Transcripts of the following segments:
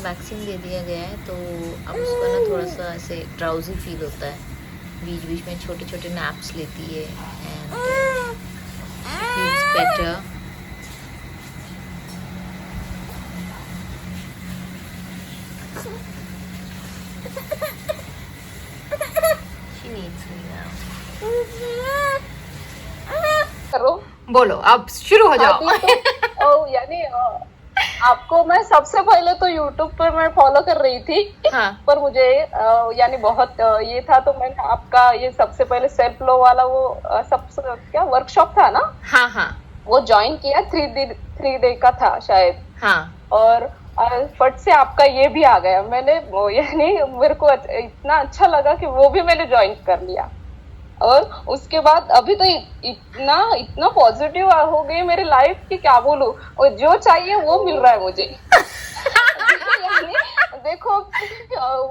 Vaccine दे दिया गया है, तो अब उसको ना थोड़ा सा ऐसे ड्राउजी फील होता है, बीच बीच में छोटे छोटे नैप्स लेती है and feels better. She needs me now. करो। बोलो, अब शुरू हो जाओ। यानी आपको मैं सबसे पहले तो यूट्यूब पर मैं फॉलो कर रही थी। हाँ। पर मुझे यानी बहुत ये था, तो मैंने आपका ये सबसे पहले सेल्फ लो वाला वो सबसे क्या वर्कशॉप था ना, हाँ हाँ वो ज्वाइन किया। 3 डे का था शायद। हाँ। और फट से आपका ये भी आ गया। मैंने यानी मेरे को इतना अच्छा लगा कि वो भी मैंने ज्वाइन कर लिया। और उसके बाद अभी तो इतना इतना पॉजिटिव हो गई मेरी लाइफ की क्या बोलूं। और जो चाहिए वो मिल रहा है मुझे। देखो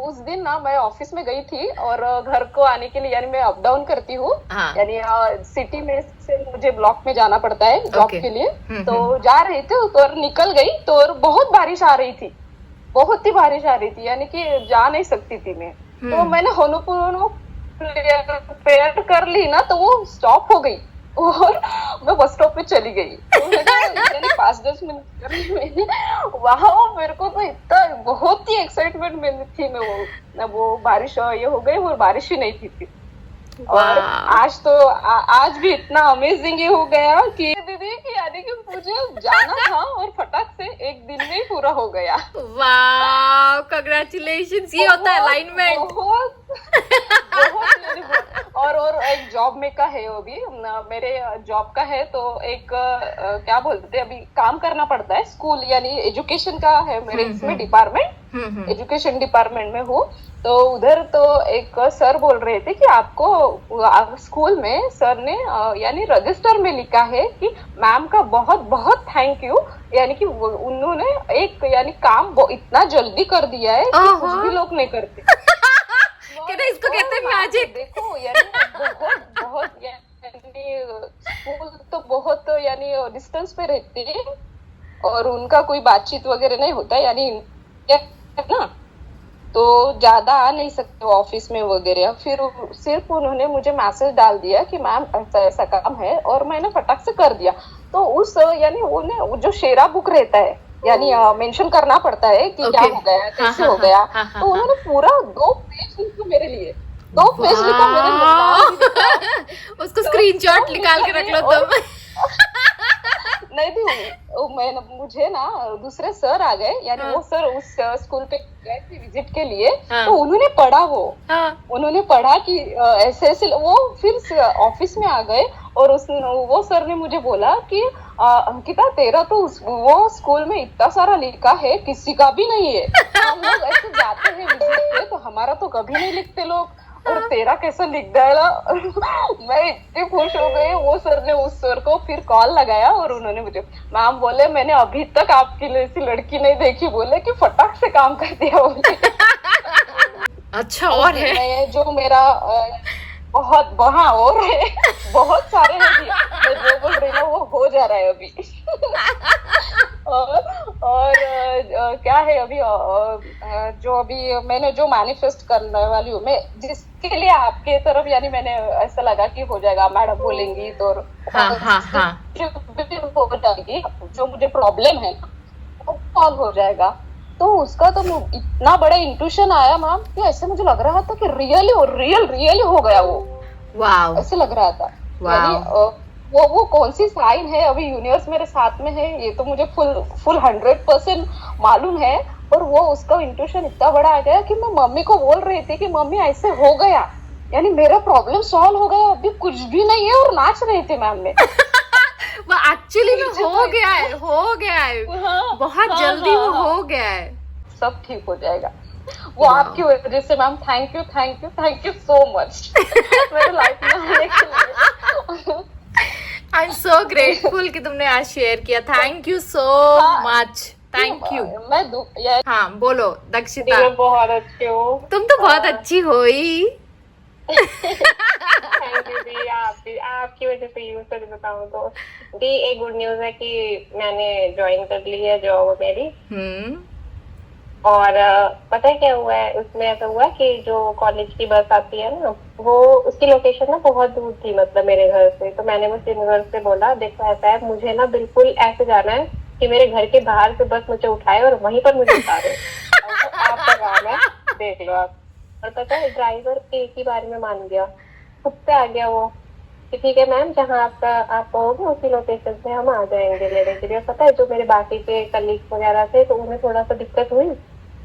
उस दिन ना मैं ऑफिस में गई थी और घर को आने के लिए, यानी मैं अप डाउन करती हूँ। हाँ। यानी सिटी में से मुझे ब्लॉक में जाना पड़ता है जॉब Okay. के लिए। तो जा रही थी तो निकल गई तो बहुत बारिश आ रही थी, बहुत ही बारिश आ रही थी, यानी कि जा नहीं सकती थी मैं। तो मैंने होनोपुनो प्रेयर कर ली ना, तो वो स्टॉप हो गई और मैं बस स्टॉप पे चली गई। तो मैंने 5-10 मिनट कर ली मैंने। वहां मेरे को तो इतना बहुत ही एक्साइटमेंट में थी मैं। वो बारिश ये हो गई, वो बारिश ही नहीं थी। और आज तो आज भी इतना अमेजिंग ही हो गया कि दीदी कि यानी कि मुझे जाना था और फटाक से एक दिन में ही पूरा हो गया। वाह, कांग्रेचुलेशंस। ये होता है अलाइनमेंट। और एक जॉब में का है, वो भी मेरे जॉब का है। तो एक क्या बोलते हैं, अभी काम करना पड़ता है स्कूल, यानी एजुकेशन का है मेरे इसमें डिपार्टमेंट। एजुकेशन डिपार्टमेंट में हूँ। तो उधर तो एक सर बोल रहे थे कि आपको स्कूल में सर ने यानी रजिस्टर में लिखा है कि मैम का बहुत बहुत थैंक यू, यानी कि उन्होंने एक यानी काम इतना जल्दी कर दिया है कि कुछ भी लोग नहीं करते। कहते इसको कहते हैं मैजिक। देखो यानी बहुत बहुत यानी स्कूल तो बहुत यानी डिस्टेंस पे रहते हैं और उनका कोई बातचीत वगैरह नहीं होता, यानी ना, तो ज्यादा आ नहीं सकते ऑफिस में वगैरह। फिर सिर्फ उन्होंने मुझे मैसेज डाल दिया कि मैम ऐसा ऐसा काम है, और मैंने फटाक से कर दिया। तो उस यानी उन्हें जो शेरा बुक रहता है, यानी मेंशन करना पड़ता है कि क्या हो गया, कैसे हो गया। तो उन्होंने पूरा 2 पेज लिखा मेरे लिए, 2 पेज लिखा मेरे लिए। उसको स्क्रीनशॉट निकाल के रख लो तुम। नहीं थी मुझे ना दूसरे सर आ गए, यानी वो सर उस स्कूल पे गए थे विजिट के लिए। तो उन्होंने पढ़ा उन्होंने पढ़ा कि ऐसे ऐसे वो फिर ऑफिस में आ गए। और वो सर ने मुझे बोला कि अंकिता तेरा तो वो स्कूल में इतना सारा लिखा है, किसी का भी नहीं है। हम लोग ऐसे जाते हैं विजिट पे तो हमारा तो कभी नहीं लिखते लोग, और तेरा कैसा लिख डाला। मैं इतनी खुश हो गई। वो सर ने उस सर को फिर कॉल लगाया और उन्होंने मुझे, मैम बोले मैंने अभी तक आपकी जैसी लड़की नहीं देखी, बोले कि फटाक से काम कर दिया बोले। अच्छा, और है जो मेरा बहुत हाँ और है, बहुत सारे हैं। मैं जो बोल रही हूँ वो हो जा रहा है अभी। और क्या है अभी जो अभी मैंने जो मैनिफेस्ट करने वाली हूँ मैं, जिसके लिए आपके तरफ यानी मैंने ऐसा लगा कि हो जाएगा, मैडम बोलेंगी तो हो जाएगी। जो मुझे प्रॉब्लम है वो सॉल्व हो जाएगा। तो उसका तो इतना बड़ा इंट्यूशन आया मैम कि ऐसे मुझे लग रहा था कि रियली हो गया वो। वाव, ऐसे लग रहा था। यानी वो कौन सी साइन है, अभी यूनिवर्स मेरे साथ में है ये तो मुझे फुल 100% मालूम है। और वो उसका इंट्यूशन इतना बड़ा आ गया कि मैं मम्मी को बोल रही थी कि मम्मी ऐसे हो गया, यानी मेरा प्रॉब्लम सॉल्व हो गया, अभी कुछ भी नहीं है। और नाच रही थी मैम में। वो एक्चुअली में हो गया है बहुत जल्दी वो हो गया है। सब ठीक हो जाएगा। वो आपकी वजह से ma'am, thank you so much मेरे लाइफ में। आई एम सो ग्रेटफुल कि तुमने आज शेयर किया। Thank you so much, thank you. हाँ बोलो दक्षिता। बहुत अच्छे हो तुम तो बहुत अच्छी हो ही। थैंक यू दी, आपकी वजह से यूं सच बताऊं तो दी एक गुड न्यूज है कि मैंने ज्वाइन कर ली है जॉब मेरी। और पता है क्या हुआ है उसमें? ऐसा हुआ कि जो कॉलेज की बस आती है ना, वो उसकी लोकेशन ना बहुत दूर थी मतलब मेरे घर से। तो मैंने बस यूनिवर्स से बोला देखो ऐसा है, मुझे ना बिल्कुल ऐसे जाना है कि मेरे घर के बाहर से बस मुझे उठाए और वहीं पर मुझे उतारे। अब वो आपका काम है, देख लो आप। और पता है ड्राइवर एक ही बार में मान गया, खुद से आ गया वो कि ठीक है मैम, जहाँ आप कहोगे उसी लोकेशन से हम आ जाएंगे लेने के लिए। और पता है जो मेरे बाकी के कलीग्स वगैरह थे तो उन्हें थोड़ा सा दिक्कत हुई,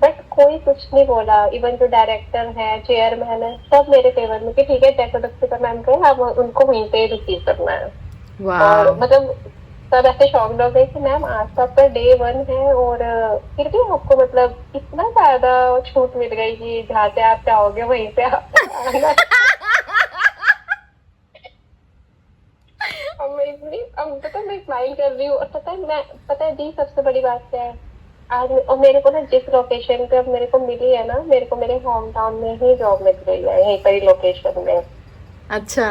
बट कोई कुछ नहीं बोला। इवन जो डायरेक्टर है, चेयरमैन है, सब मेरे फेवर में कि ठीक है जैसा दक्षिता मैम कहे अब उनको वहीं पे रिसीव करना है। और वाह। मतलब सब ऐसे शॉक्ड हो गए कि मैम आज तो आपका डे 1 है और फिर भी आपको मतलब इतना ज्यादा छूट मिल गई कि जहाँ से आप चाहोगे वहीं पे आप आना। अब मैं इतनी, अब पता है मैं स्माइल कर रही हूँ। और पता है दी सबसे बड़ी बात क्या है आज? और मेरे को ना जिस लोकेशन पे अब मेरे को मिली है ना, मेरे को मेरे होम टाउन में ही जॉब मिल गई है, यहीं पर ही लोकेशन में। अच्छा।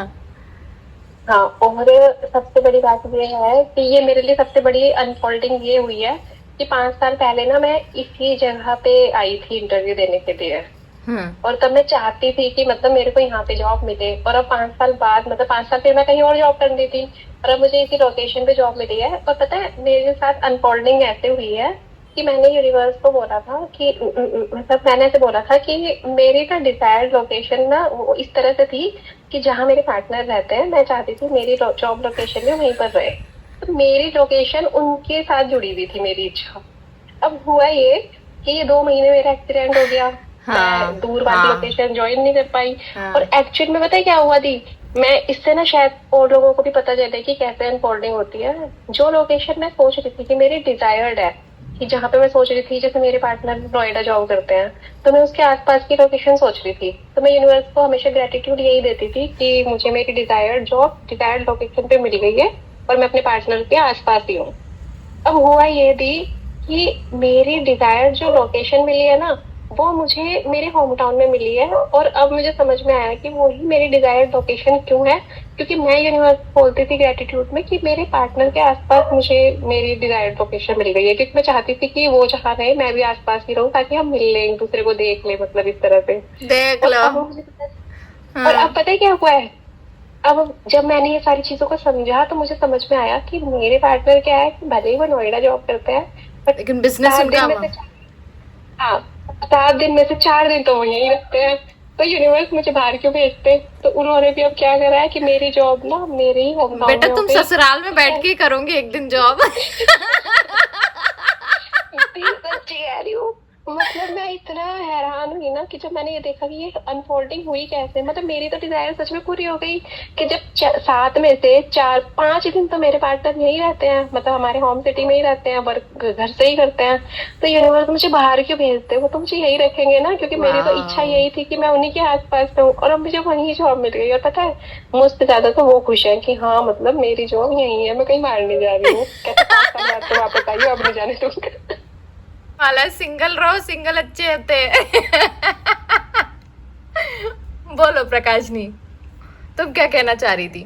हाँ, और सबसे बड़ी बात ये है कि ये मेरे लिए सबसे बड़ी अनफोल्डिंग ये हुई है कि 5 साल पहले ना मैं इसी जगह पे आई थी इंटरव्यू देने के लिए। हम्म। और तब मैं चाहती थी कि मतलब मेरे को यहाँ पे जॉब मिले। और अब 5 साल बाद, मतलब 5 साल फिर मैं कहीं और जॉब कर दी थी, और अब मुझे इसी लोकेशन पे जॉब मिली है। और पता है मेरे साथ अनफोल्डिंग ऐसे हुई है कि मैंने यूनिवर्स को बोला था कि मतलब मैंने ऐसे बोला था कि मेरी ना डिजायर्ड लोकेशन ना वो इस तरह से थी कि जहाँ मेरे पार्टनर रहते हैं मैं चाहती थी मेरी जॉब लोकेशन भी वहीं पर रहे। तो मेरी लोकेशन उनके साथ जुड़ी हुई थी, मेरी इच्छा। अब हुआ ये कि ये 2 महीने मेरा एक्सीडेंट हो गया, हाँ मैं दूर वाली हाँ लोकेशन ज्वाइन नहीं कर पाई। हाँ। और एक्चुअल में पता है क्या हुआ थी? मैं इससे ना शायद और लोगों को भी पता चले कि कैसे अनफोल्डिंग होती है। जो लोकेशन मैं सोच रही थी कि मेरी डिजायर्ड है, कि जहाँ पे मैं सोच रही थी, जैसे मेरे पार्टनर नोएडा जॉब करते हैं, तो मैं उसके आसपास की लोकेशन सोच रही थी। तो मैं यूनिवर्स को हमेशा ग्रेटिट्यूड यही देती थी कि मुझे मेरी डिजायर्ड जॉब डिजायर्ड लोकेशन पे मिल गई है और मैं अपने पार्टनर के आसपास ही हूँ। अब हुआ ये थी कि मेरी डिजायर्ड जो लोकेशन मिली है ना, वो मुझे मेरे होम टाउन में मिली है। और अब मुझे समझ में आया कि वो ही मेरी डिजायर्ड लोकेशन क्यों है, क्योंकि मैं यूनिवर्स बोलती थी ग्रेटिट्यूड में कि मेरे पार्टनर के आसपास मुझे मेरी डिजायर्ड लोकेशन मिल गई है, क्योंकि मैं चाहती थी कि वो जहाँ रहे मैं भी आसपास ही रहूँ, ताकि हम मिल लें, एक दूसरे को देख लें, मतलब इस तरह से। देख और लो। अब मुझे और हाँ। अब पता है क्या हुआ है? अब जब मैंने ये सारी चीजों को समझा तो मुझे समझ में आया कि मेरे पार्टनर क्या है कि भले ही वो नोएडा जॉब करते हैं, बट लेकिन बिजनेस 7 दिन उनका में से हाँ 7 दिन में से 4 दिन तो वो यहीं रहते हैं। तो यूनिवर्स मुझे बाहर क्यों भेजते? तो उन्होंने भी अब क्या करा है कि मेरी जॉब ना मेरे ही होम टाउन बेटा में हो तुम गई। ससुराल में बैठ के ही करोगे एक दिन जॉब। सच्ची कह रही हूँ। मतलब मैं इतना हैरान हुई ना कि जब मैंने ये देखा कि ये अनफोल्डिंग हुई कैसे। मतलब मेरी तो डिजायर सच में पूरी हो गई कि जब 7 में से 4-5 दिन तो मेरे पार्टनर यही रहते हैं, मतलब हमारे होम सिटी में ही रहते हैं, वर्क घर से ही करते हैं। तो यूनिवर्स मुझे बाहर क्यों भेजते? वो तो मुझे यही रखेंगे ना, क्योंकि मेरी तो इच्छा वाह। यही थी कि मैं उन्हीं के आसपास रहूं। और अब मुझे वहीं जॉब मिल गई। और पता है मुझसे ज्यादा तो वो खुश है कि हाँ मतलब मेरी जॉब यही है, मैं कहीं बाहर नहीं जा रही हूँ। कहते 5 साल बाद तो वापस आइए, अब नहीं जाने दूंगा। वाला सिंगल रहो, सिंगल अच्छे होते हैं। बोलो प्रकाशनी, तुम क्या कहना चाह रही थी?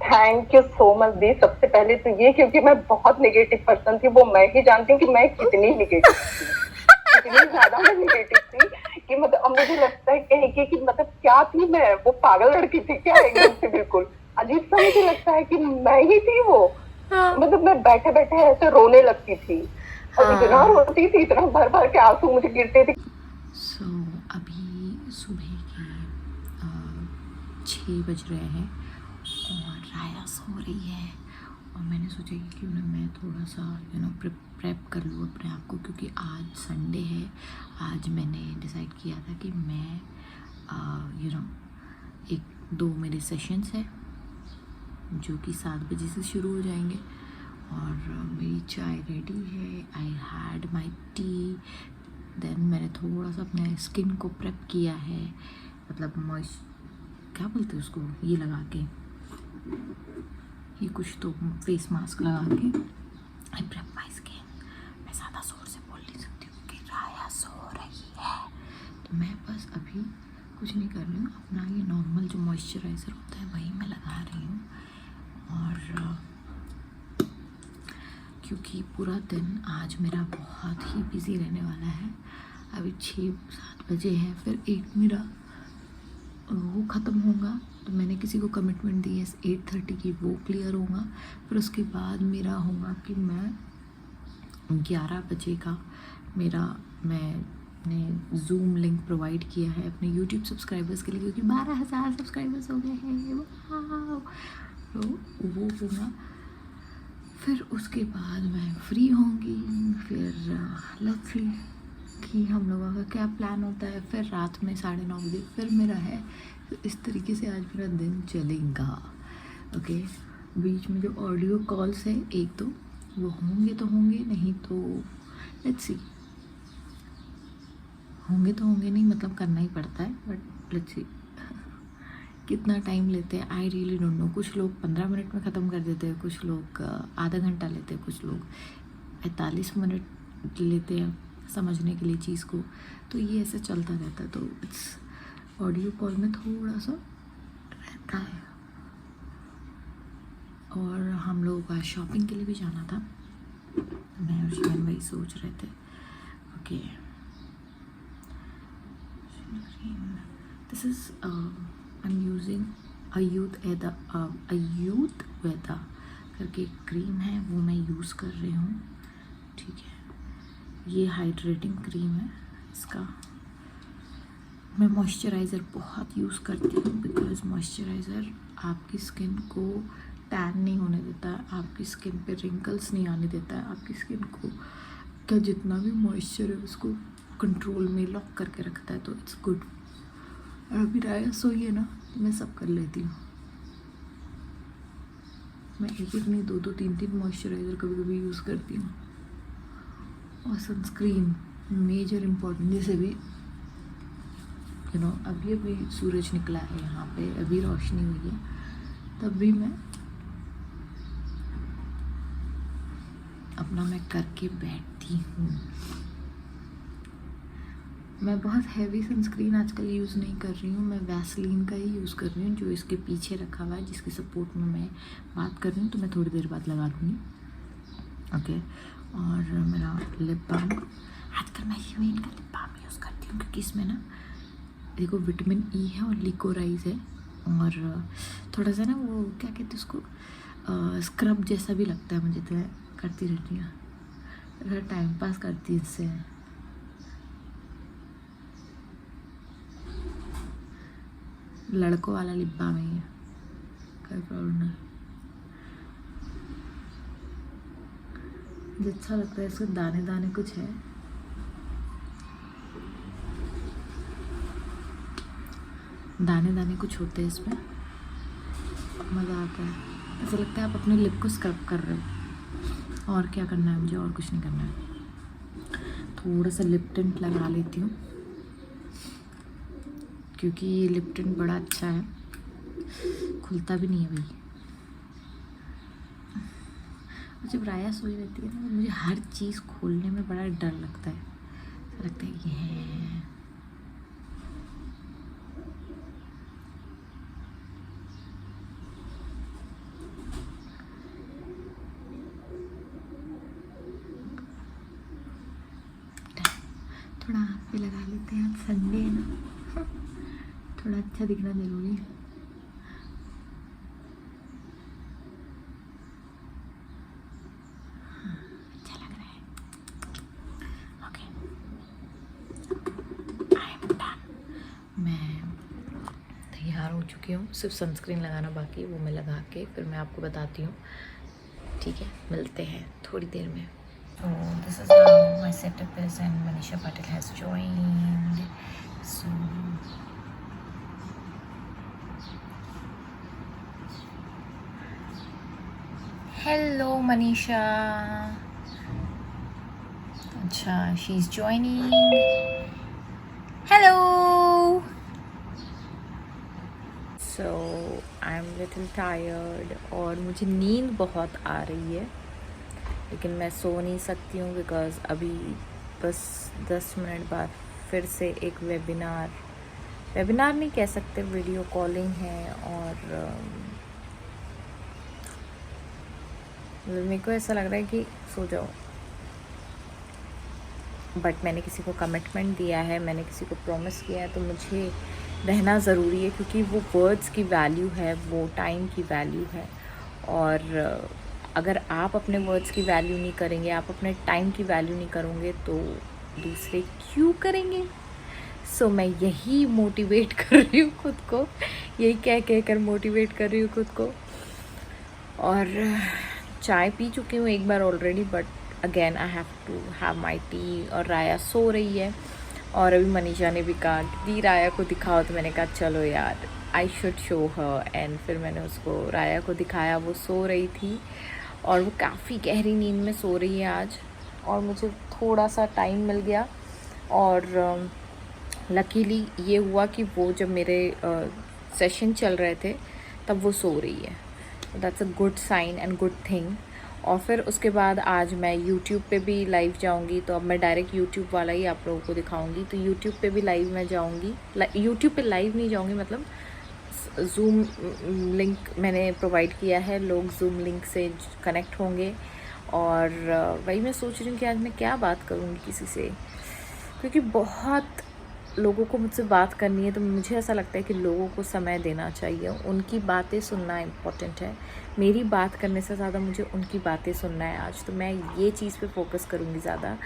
थैंक यू सो मच दी। सबसे पहले तो ये, क्योंकि मैं बहुत नेगेटिव पर्सन थी, वो मैं ही जानती हूँ कि मैं कितनी नेगेटिव थी, कितनी ज्यादा मैं नेगेटिव थी कि मतलब अब मुझे लगता है कि मतलब क्या थी मैं, वो पागल लड़की थी क्या एकदम से, बिल्कुल अजीब सा मुझे लगता है कि मैं ही थी वो। हाँ। मतलब मैं बैठे बैठे ऐसे रोने लगती थी और इतना हाँ। रोती थी, इतना भर भर के आंसू मुझे गिरते थे। अभी सुबह के 6 बज रहे हैं और राया सो रही है और मैंने सोचा कि क्यों ना मैं थोड़ा सा प्रेप कर लूँ अपने आप को, क्योंकि आज संडे है। आज मैंने डिसाइड किया था कि मैं एक 2 मेरे सेशंस हैं जो कि 7 बजे से शुरू हो जाएंगे और मेरी चाय रेडी है। I had my tea, then मैंने थोड़ा सा अपने स्किन को प्रेप किया है, मतलब क्या बोलते हैं उसको, ये लगा के, ये कुछ तो फेस मास्क लगा के आई प्रेप माई स्किन। मैं ज़्यादा जोर से बोल नहीं सकती हूँ कि राया सो रही है, तो मैं बस अभी कुछ नहीं कर रही हूँ, अपना ये नॉर्मल जो मॉइस्चराइज़र होता है वही मैं लगा रही हूँ। और क्योंकि पूरा दिन आज मेरा बहुत ही बिज़ी रहने वाला है। अभी 6-7 बजे है, फिर एक मेरा वो ख़त्म होगा, तो मैंने किसी को कमिटमेंट दी है 8:30 की, वो क्लियर होगा। फिर उसके बाद मेरा होगा कि मैं 11 बजे का मैंने जूम लिंक प्रोवाइड किया है अपने यूट्यूब सब्सक्राइबर्स के लिए, क्योंकि 12,000 सब्सक्राइबर्स हो गए हैं। वाह! तो वो होगा। फिर उसके बाद मैं फ्री होंगी। फिर लेट्स सी कि हम लोगों का क्या प्लान होता है। फिर रात में 9:30 बजे फिर मेरा है। इस तरीके से आज मेरा दिन चलेगा। ओके, बीच में जो ऑडियो कॉल्स है 1-2 वो होंगे तो होंगे, नहीं तो लेट्स सी। होंगे तो होंगे नहीं, मतलब करना ही पड़ता है, बट लेट्स सी कितना टाइम लेते हैं। I really don't know. कुछ लोग 15 मिनट में ख़त्म कर देते हैं, कुछ लोग आधा घंटा लेते हैं, कुछ लोग 45 मिनट लेते हैं समझने के लिए चीज़ को। तो ये ऐसे चलता रहता है। तो इट्स ऑडियो कॉल में थोड़ा सा रहता है। और हम लोगों को शॉपिंग के लिए भी जाना था। मैं और शिवन वही सोच रहे थे। Okay, this is I am using अयूथ वेदा करके एक क्रीम है, वो मैं यूज़ कर रही हूँ। ठीक है, ये हाइड्रेटिंग क्रीम है। इसका मैं मॉइस्चराइज़र बहुत यूज़ करती हूँ, बिकॉज मॉइस्चराइज़र आपकी स्किन को टैन नहीं होने देता है, आपकी स्किन पे रिंकल्स नहीं आने देता है, आपकी स्किन को का जितना भी मॉइस्चर है उसको कंट्रोल में लॉक करके रखता है। तो इट्स गुड। और अभी राया सोई है ना, मैं सब कर लेती हूँ। मैं एक नहीं 2-2 3-3 मॉइस्चराइज़र कभी कभी यूज़ करती हूँ। और सनस्क्रीन मेजर इम्पॉर्टेंट। जैसे भी अभी अभी सूरज निकला है यहाँ पे, अभी रोशनी हुई है, तब भी मैं अपना करके बैठती हूँ। मैं बहुत हैवी सनस्क्रीन आजकल यूज़ नहीं कर रही हूँ। मैं वैसलीन का ही यूज़ कर रही हूँ, जो इसके पीछे रखा हुआ है, जिसके सपोर्ट में मैं बात कर रही हूँ। तो मैं थोड़ी देर बाद लगा दूँगी। ओके, और मेरा लिप बाम, आजकल मैं ह्यूइन का लिप बाम यूज़ करती हूँ, क्योंकि इसमें ना देखो विटामिन ई है और लिकोराइज है, और थोड़ा सा ना वो क्या कहते हैं उसको, स्क्रब जैसा भी लगता है मुझे। तो मैं करती रहती हूँ, थोड़ा टाइम पास करती हूँ इससे। लड़कों वाला लिप बाम है ये, कोई प्रॉब्लम नहीं। मुझे अच्छा लगता है। इसके दाने दाने कुछ है, दाने दाने कुछ होते हैं इसमें, मज़ा आता है। ऐसा लगता है आप अपने लिप को स्क्रब कर रहे हो। और क्या करना है मुझे, और कुछ नहीं करना है। थोड़ा सा लिप टिंट लगा लेती हूँ, क्योंकि ये लिप टिंट बड़ा अच्छा है, खुलता भी नहीं है भाई। जब राया सोई रहती है ना, मुझे हर चीज़ खोलने में बड़ा डर लगता है। ऐसा लगता है ये थोड़ा हाथ पे लगा लेते हैं। आज संडे है ना, थोड़ा अच्छा दिखना जरूरी है। अच्छा लग रहा है। Okay, I am done. मैं तैयार हो चुकी हूँ, सिर्फ सनस्क्रीन लगाना बाकी है, वो मैं लगा के फिर मैं आपको बताती हूँ। ठीक है, मिलते हैं थोड़ी देर में। So this is how my setup is, and Manisha Patel has joined. So hello Manisha. अच्छा, she's joining. Hello. So I'm little tired और मुझे नींद बहुत आ रही है, लेकिन मैं सो नहीं सकती हूँ, बिकॉज़ अभी बस 10 मिनट बाद फिर से एक वेबिनार नहीं कह सकते, वीडियो कॉलिंग है। और मेरे को ऐसा लग रहा है कि सो जाओ, बट मैंने किसी को कमिटमेंट दिया है, मैंने किसी को प्रॉमिस किया है, तो मुझे रहना ज़रूरी है, क्योंकि वो वर्ड्स की वैल्यू है, वो टाइम की वैल्यू है। और अगर आप अपने वर्ड्स की वैल्यू नहीं करेंगे, आप अपने टाइम की वैल्यू नहीं करोगे, तो दूसरे क्यों करेंगे? सो मैं यही मोटिवेट कर रही हूँ खुद को, यही कह कर मोटिवेट कर रही हूँ खुद को। और चाय पी चुकी हूँ एक बार already, but again I have to have my tea. और राया सो रही है, और अभी मनीषा ने भी कहा दी राया को दिखाओ, तो मैंने कहा चलो यार I should show her. And फिर मैंने उसको राया को दिखाया, वो सो रही थी और वो काफ़ी गहरी नींद में सो रही है आज। और मुझे थोड़ा सा टाइम मिल गया, और लकीली ये हुआ कि वो जब मेरे सेशन चल रहे थे तब वो सो रही है। That's a good sign and good thing. और फिर उसके बाद आज मैं YouTube पे भी लाइव जाऊंगी, तो अब मैं डायरेक्ट YouTube वाला ही आप लोगों को दिखाऊंगी। तो YouTube पे भी लाइव मैं जाऊंगी, YouTube पे लाइव नहीं जाऊंगी, मतलब Zoom लिंक मैंने प्रोवाइड किया है, लोग Zoom लिंक से कनेक्ट होंगे। और वही मैं सोच रही हूँ कि आज मैं क्या बात करूँगी किसी से, क्योंकि बहुत लोगों को मुझसे बात करनी है। तो मुझे ऐसा लगता है कि लोगों को समय देना चाहिए, उनकी बातें सुनना इम्पोर्टेंट है। मेरी बात करने से ज़्यादा मुझे उनकी बातें सुनना है आज, तो मैं ये चीज़ पे फोकस करूँगी ज़्यादा।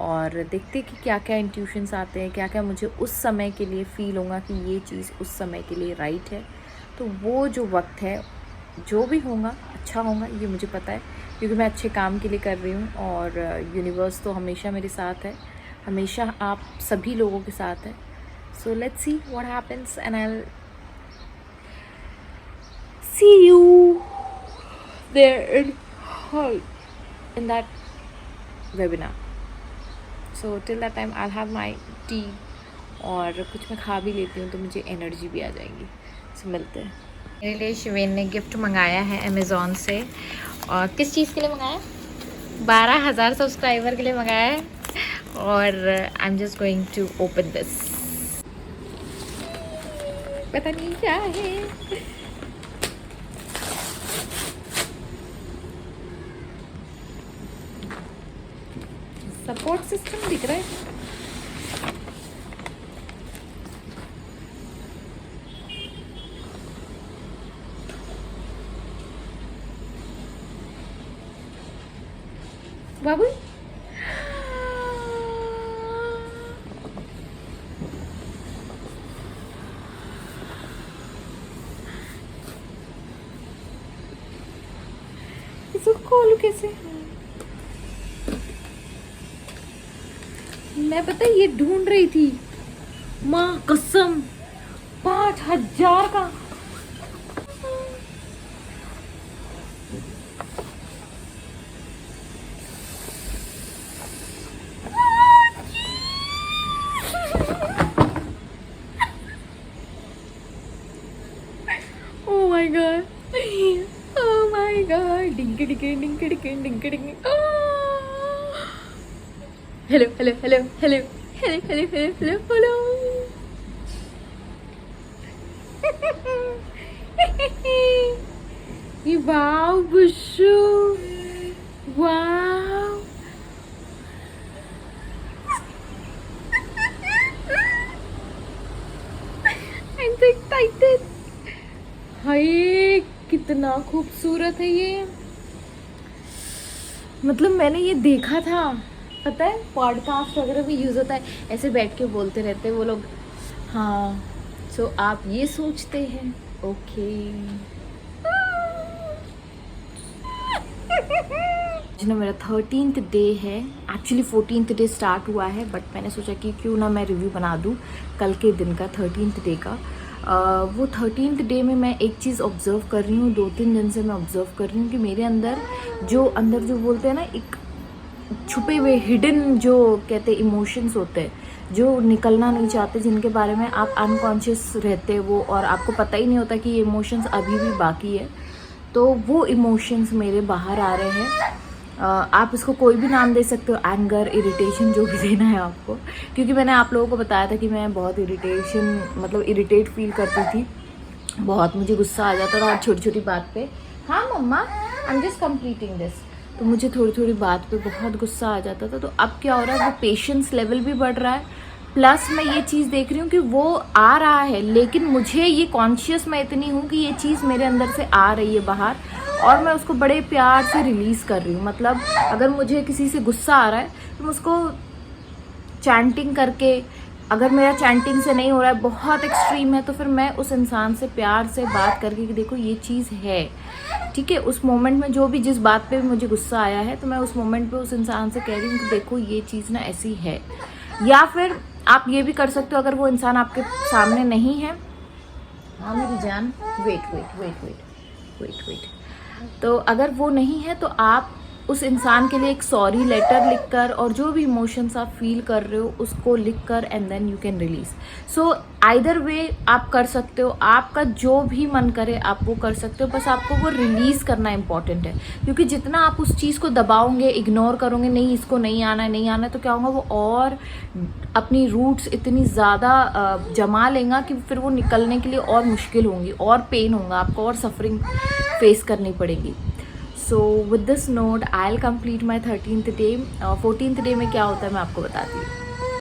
और देखते कि क्या क्या इंट्यूशंस आते हैं, क्या क्या मुझे उस समय के लिए फ़ील होगा कि ये चीज़ उस समय के लिए राइट है। तो वो जो वक्त है, जो भी होगा अच्छा होगा, ये मुझे पता है, क्योंकि मैं अच्छे काम के लिए कर रही हूँ। और यूनिवर्स तो हमेशा मेरे साथ है, हमेशा आप सभी लोगों के साथ है। So let's see what happens and I will see you there in that webinar. So till that time I have my tea, और कुछ मैं खा भी लेती हूँ तो मुझे एनर्जी भी आ जाएगी। सो मिलते हैं। मेरे लिए शिवेन ने गिफ्ट मंगाया है अमेज़ॉन से। और किस चीज़ के लिए मंगाया? 12,000 सब्सक्राइबर के लिए मंगाया है। और I am just going to open this. पता नहीं क्या है। सपोर्ट सिस्टम दिख रहा है। बाबू इसको खोलूं कैसे? मैं पता ये ढूंढ रही थी, माँ कसम 5,000 का। Oh my god. Oh my god. Dinky dinky dinky dinky dinky dinky. Oh. Hello, hello, hello, hello. Hello, hello, hello, hello, hello. Wow, Bushu. Wow. I'm so excited. हाय कितना खूबसूरत है ये। मतलब मैंने ये देखा था, पता है पॉडकास्ट वगैरह भी यूज़ होता है, ऐसे बैठ के बोलते रहते हैं वो लोग। हाँ, सो आप ये सोचते हैं, ओके। आज ना मेरा 13th डे है, एक्चुअली 14th डे स्टार्ट हुआ है, बट मैंने सोचा कि क्यों ना मैं रिव्यू बना दूँ कल के दिन का, 13th डे का। वो 13th डे में मैं एक चीज़ ऑब्ज़र्व कर रही हूँ, 2-3 दिन से मैं ऑब्ज़र्व कर रही हूँ कि मेरे अंदर जो बोलते हैं ना, एक छुपे हुए हिडन जो कहते हैं इमोशंस होते हैं, जो निकलना नहीं चाहते, जिनके बारे में आप अनकॉन्शियस रहते वो, और आपको पता ही नहीं होता कि ये इमोशंस अभी भी बाकी है। तो वो इमोशंस मेरे बाहर आ रहे हैं। आप इसको कोई भी नाम दे सकते हो, एंगर, इरिटेशन, जो भी देना है आपको, क्योंकि मैंने आप लोगों को बताया था कि मैं बहुत इरिटेट फील करती थी, बहुत मुझे गुस्सा आ जाता था छोटी छोटी बात पे। हाँ मम्मा, I am just completing this. तो मुझे थोड़ी थोड़ी बात पे बहुत गुस्सा आ जाता था। तो अब क्या हो रहा है, वो पेशेंस लेवल भी बढ़ रहा है, प्लस मैं ये चीज़ देख रही हूँ कि वो आ रहा है, लेकिन मुझे ये कॉन्शियस मैं इतनी हूँ कि ये चीज़ मेरे अंदर से आ रही है बाहर, और मैं उसको बड़े प्यार से रिलीज़ कर रही हूँ। मतलब अगर मुझे किसी से गुस्सा आ रहा है तो मैं उसको चैंटिंग करके, अगर मेरा चैंटिंग से नहीं हो रहा है, बहुत एक्सट्रीम है, तो फिर मैं उस इंसान से प्यार से बात करके कि देखो ये चीज़ है, ठीक है। उस मोमेंट में जो भी जिस बात पे भी मुझे गुस्सा आया है, तो मैं उस मोमेंट पे उस इंसान से कह रही हूँ कि देखो ये चीज़ ना ऐसी है। या फिर आप ये भी कर सकते हो, अगर वो इंसान आपके सामने नहीं है, हाँ मेरी जान, wait wait wait wait wait wait, तो अगर वो नहीं है तो आप उस इंसान के लिए एक सॉरी लेटर लिखकर, और जो भी इमोशंस आप फील कर रहे हो उसको लिखकर, and then you can release. So either way आप कर सकते हो, आपका जो भी मन करे आप वो कर सकते हो, बस आपको वो रिलीज करना इंपॉर्टेंट है। क्योंकि जितना आप उस चीज़ को दबाओगे, इग्नोर करोगे, नहीं इसको नहीं आना है, नहीं आना है, तो क्या होगा, वो और अपनी रूट्स इतनी ज़्यादा जमा लेगा कि फिर वो निकलने के लिए और मुश्किल होंगी, और पेन होगा आपको, और सफरिंग फेस करनी पड़ेगी। So with this note I will complete my 13th day. 14th day में क्या होता है मैं आपको बताती हूँ।